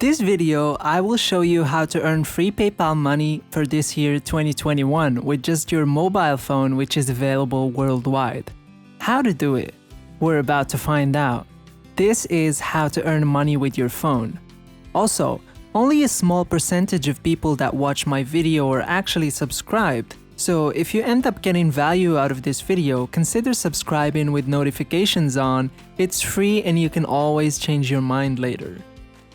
This video, I will show you how to earn free PayPal money for this year 2021 with just your mobile phone, which is available worldwide. How to do it? We're about to find out. This is how to earn money with your phone. Also, only a small percentage of people that watch my video are actually subscribed. So if you end up getting value out of this video, consider subscribing with notifications on. It's free and you can always change your mind later.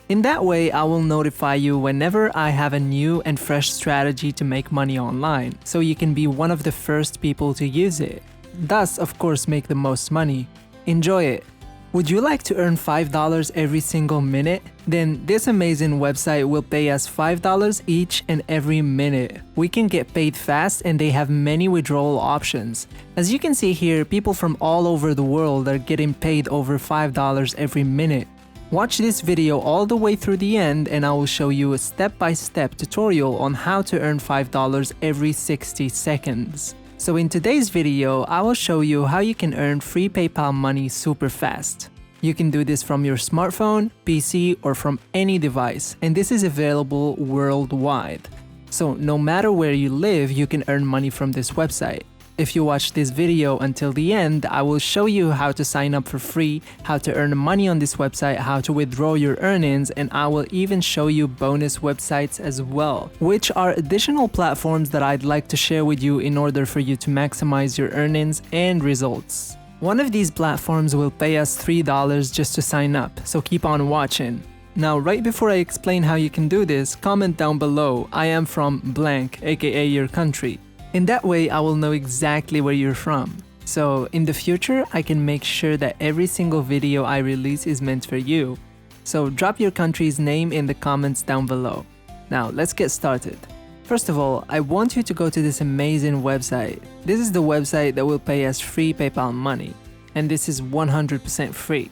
In that way, I will notify you whenever I have a new and fresh strategy to make money online, so you can be one of the first people to use it. Thus, of course, make the most money. Enjoy it! Would you like to earn $5 every single minute? Then this amazing website will pay us $5 each and every minute. We can get paid fast and they have many withdrawal options. As you can see here, people from all over the world are getting paid over $5 every minute. Watch this video all the way through the end and I will show you a step-by-step tutorial on how to earn $5 every 60 seconds. So in today's video, I will show you how you can earn free PayPal money super fast. You can do this from your smartphone, PC, or from any device, and this is available worldwide. So no matter where you live, you can earn money from this website. If you watch this video until the end, I will show you how to sign up for free, how to earn money on this website, how to withdraw your earnings, and I will even show you bonus websites as well, which are additional platforms that I'd like to share with you in order for you to maximize your earnings and results. One of these platforms will pay us $3 just to sign up, so keep on watching. Now, right before I explain how you can do this, comment down below, I am from blank, aka your country. In that way, I will know exactly where you're from. So in the future, I can make sure that every single video I release is meant for you. So drop your country's name in the comments down below. Now let's get started. First of all, I want you to go to this amazing website. This is the website that will pay us free PayPal money. And this is 100% free.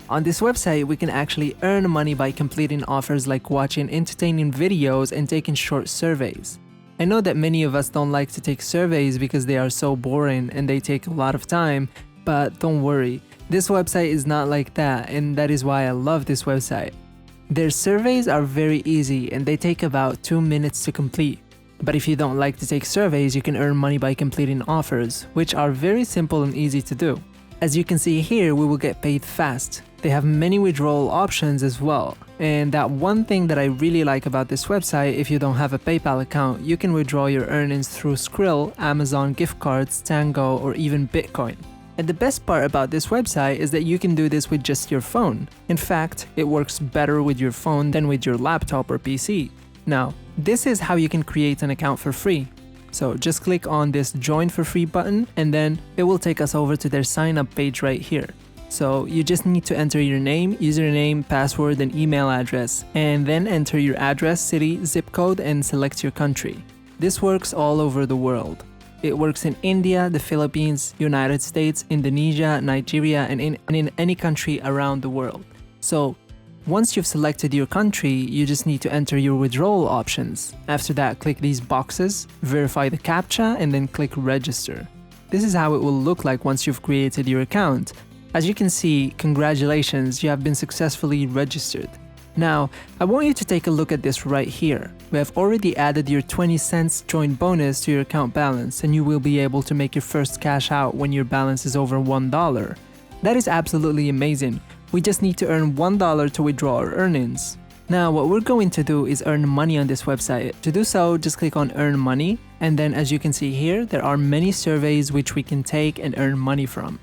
On this website, we can actually earn money by completing offers like watching entertaining videos and taking short surveys. I know that many of us don't like to take surveys because they are so boring and they take a lot of time, but don't worry, this website is not like that, and that is why I love this website. Their surveys are very easy and they take about 2 minutes to complete. But if you don't like to take surveys, you can earn money by completing offers, which are very simple and easy to do. As you can see here, we will get paid fast. They have many withdrawal options as well. And that one thing that I really like about this website, if you don't have a PayPal account, you can withdraw your earnings through Skrill, Amazon gift cards, Tango, or even Bitcoin. And the best part about this website is that you can do this with just your phone. In fact, it works better with your phone than with your laptop or PC. Now, this is how you can create an account for free. So just click on this join for free button and then it will take us over to their sign up page right here. So you just need to enter your name, username, password, and email address, and then enter your address, city, zip code, and select your country. This works all over the world. It works in India, the Philippines, United States, Indonesia, Nigeria, and in any country around the world. So once you've selected your country, you just need to enter your withdrawal options. After that, click these boxes, verify the CAPTCHA, and then click register. This is how it will look like once you've created your account. As you can see, congratulations, you have been successfully registered. Now, I want you to take a look at this right here. We have already added your 20 cents join bonus to your account balance, and you will be able to make your first cash out when your balance is over $1. That is absolutely amazing. We just need to earn $1 to withdraw our earnings. Now, what we're going to do is earn money on this website. To do so, just click on earn money, and then as you can see here, there are many surveys which we can take and earn money from.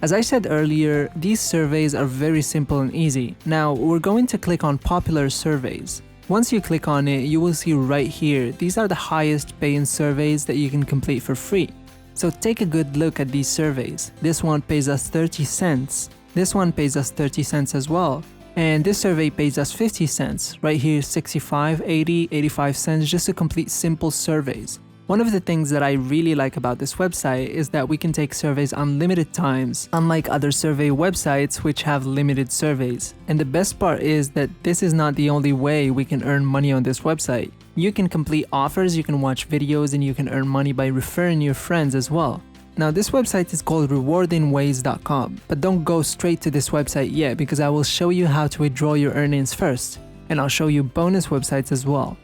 As I said earlier, these surveys are very simple and easy. Now, we're going to click on popular surveys. Once you click on it, you will see right here, these are the highest paying surveys that you can complete for free. So take a good look at these surveys. This one pays us 30 cents. This one pays us 30 cents as well. And this survey pays us 50 cents. Right here, 65, 80, 85 cents just to complete simple surveys. One of the things that I really like about this website is that we can take surveys unlimited times, unlike other survey websites which have limited surveys. And the best part is that this is not the only way we can earn money on this website. You can complete offers, you can watch videos, and you can earn money by referring your friends as well. Now this website is called rewardingways.com, but don't go straight to this website yet because I will show you how to withdraw your earnings first. and I'll show you bonus websites as well.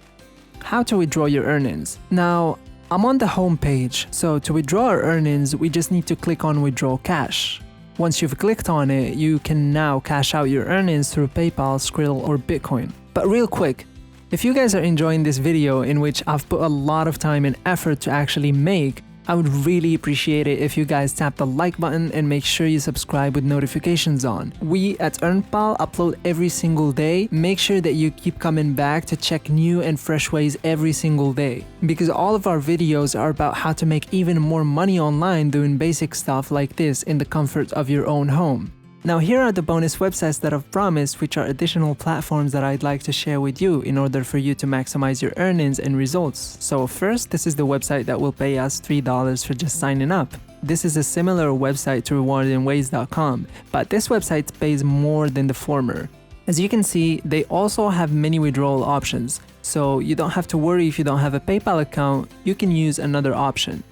How to withdraw your earnings. Now, I'm on the home page, so to withdraw our earnings, we just need to click on Withdraw Cash. Once you've clicked on it, you can now cash out your earnings through PayPal, Skrill, or Bitcoin. But real quick, if you guys are enjoying this video in which I've put a lot of time and effort to actually make, I would really appreciate it if you guys tap the like button and make sure you subscribe with notifications on. We at EarnPal upload every single day. Make sure that you keep coming back to check new and fresh ways every single day, because all of our videos are about how to make even more money online doing basic stuff like this in the comfort of your own home. Now here are the bonus websites that I've promised, which are additional platforms that I'd like to share with you in order for you to maximize your earnings and results. So first, this is the website that will pay us $3 for just signing up. This is a similar website to rewardandways.com, but this website pays more than the former. As you can see, they also have many withdrawal options, so you don't have to worry if you don't have a PayPal account, you can use another option.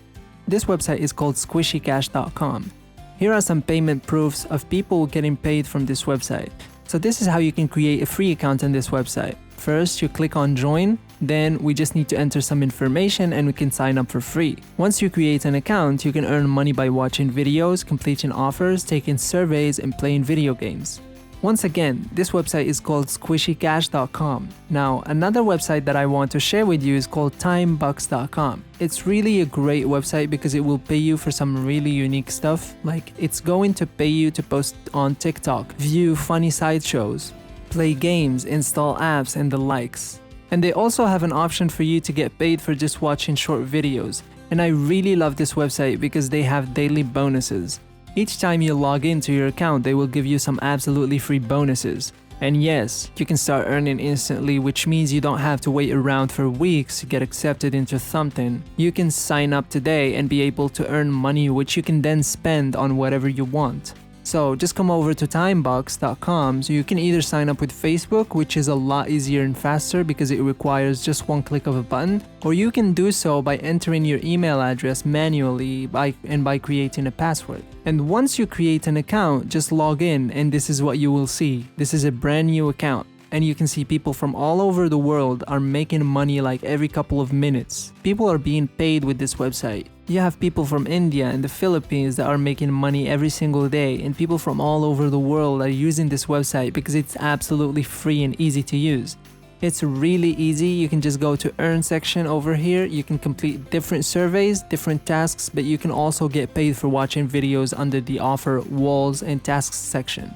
This website is called squishycash.com. Here are some payment proofs of people getting paid from this website. So this is how you can create a free account on this website. First, you click on join, then we just need to enter some information and we can sign up for free. Once you create an account, you can earn money by watching videos, completing offers, taking surveys, and playing video games. Once again, this website is called squishycash.com. Now, another website that I want to share with you is called timebucks.com. It's really a great website because it will pay you for some really unique stuff. Like, it's going to pay you to post on TikTok, view funny sideshows, play games, install apps, and the likes. And they also have an option for you to get paid for just watching short videos. And I really love this website because they have daily bonuses. Each time you log into your account, they will give you some absolutely free bonuses. And yes, you can start earning instantly, which means you don't have to wait around for weeks to get accepted into something. You can sign up today and be able to earn money, which you can then spend on whatever you want. So just come over to timebucks.com, so you can either sign up with Facebook, which is a lot easier and faster because it requires just one click of a button, or you can do so by entering your email address manually by creating a password. And once you create an account, just log in and this is what you will see. This is a brand new account. And you can see people from all over the world are making money like every couple of minutes. People are being paid with this website. You have people from India and the Philippines that are making money every single day, and people from all over the world are using this website because it's absolutely free and easy to use. It's really easy. You can just go to earn section over here. You can complete different surveys, different tasks, but you can also get paid for watching videos under the offer, walls, and tasks section.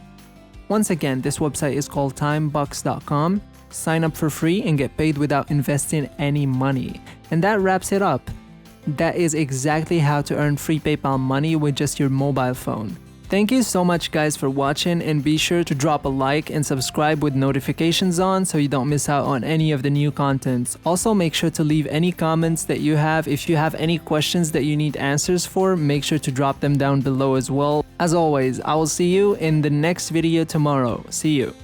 Once again, this website is called timebucks.com. Sign up for free and get paid without investing any money. And that wraps it up. That is exactly how to earn free PayPal money with just your mobile phone. Thank you so much guys for watching, and be sure to drop a like and subscribe with notifications on so you don't miss out on any of the new contents. Also, make sure to leave any comments that you have. If you have any questions that you need answers for, make sure to drop them down below as well. As always, I will see you in the next video tomorrow. See you.